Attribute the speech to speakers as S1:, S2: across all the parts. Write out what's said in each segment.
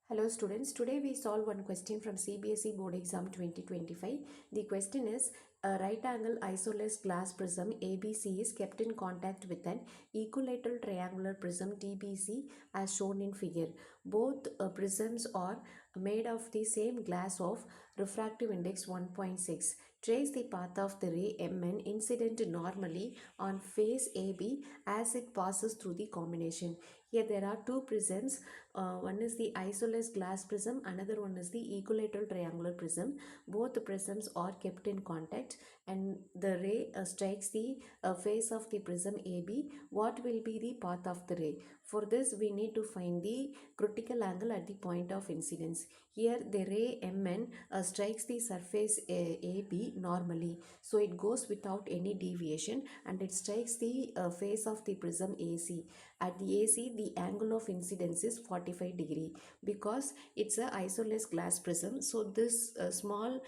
S1: Hello students, today we solve one question from CBSE Board Exam 2025. The question is, a right angle isosceles glass prism ABC is kept in contact with an equilateral triangular prism TBC as shown in figure. Both prisms are made of the same glass of refractive index 1.6. Trace the path of the ray Mn incident normally on face AB as it passes through the combination. Here there are two prisms. One is the isosceles glass prism, another one is the equilateral triangular prism. Both the prisms are kept in contact and the ray strikes the face of the prism AB. What will be the path of the ray? For this we need to find the critical angle at the point of incidence. Here the ray Mn strikes the surface AB normally, so it goes without any deviation and it strikes the face of the prism AC. At the AC, the angle of incidence is 45 degree because it's a isosceles glass prism. So this small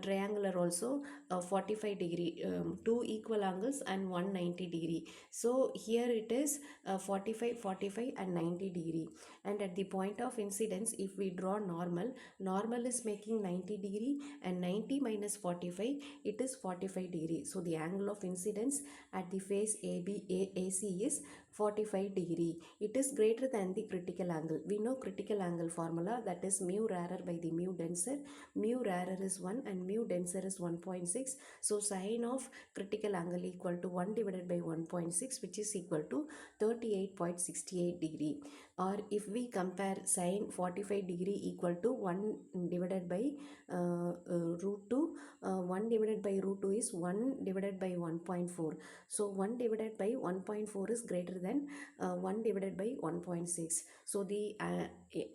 S1: triangular also 45 degree, two equal angles and 190 degree. So here it is 45, 45 and 90 degree. And at the point of incidence, if we draw normal, normal is making 90 degree and 90 minus 45, it is 45 degree. So the angle of incidence at the face AC is 45 degree. It is greater than the critical angle. We know critical angle formula, that is mu rarer by the mu denser. Mu rarer is 1 and mu denser is 1.6. So sine of critical angle equal to 1 divided by 1.6, which is equal to 38.68 degree. Or if we compare sine 45 degree equal to 1 divided by root 2, 1 divided by root 2 is 1 divided by 1.4. So 1 divided by 1.4 is greater than 1 divided by 1.6. So the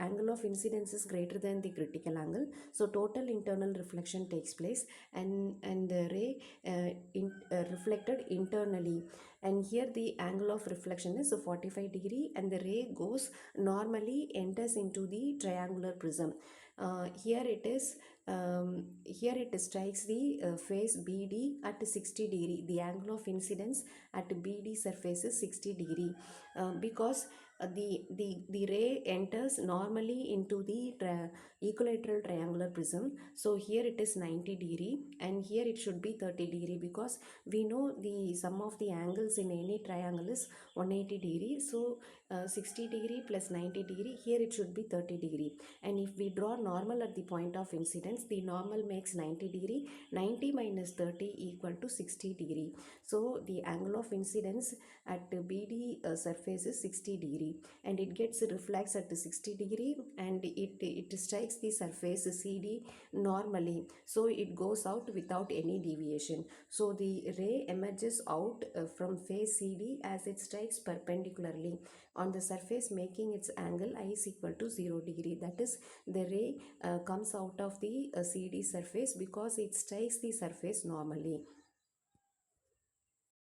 S1: angle of incidence is greater than the critical angle. So total internal reflection takes place and the ray reflected internally. And here the angle of reflection is 45 degree and the ray goes normally, enters into the triangular prism. Here it strikes the face BD at 60 degree. The angle of incidence at BD surface is 60 degree because the ray enters normally into the equilateral triangular prism. So here it is 90 degree and here it should be 30 degree because we know the sum of the angles in any triangle is 180 degree. So 60 degree plus 90 degree, here it should be 30 degree. And if we draw normal at the point of incidence, the normal makes 90 degree. 90 minus 30 equal to 60 degree. So the angle of incidence at BD surface is 60 degree and it gets reflects at 60 degree and it strikes the surface CD normally. So it goes out without any deviation. So the ray emerges out from face CD as it strikes perpendicularly on the surface, making its angle I is equal to 0 degree. That is, the ray comes out of the CD surface because it strikes the surface normally.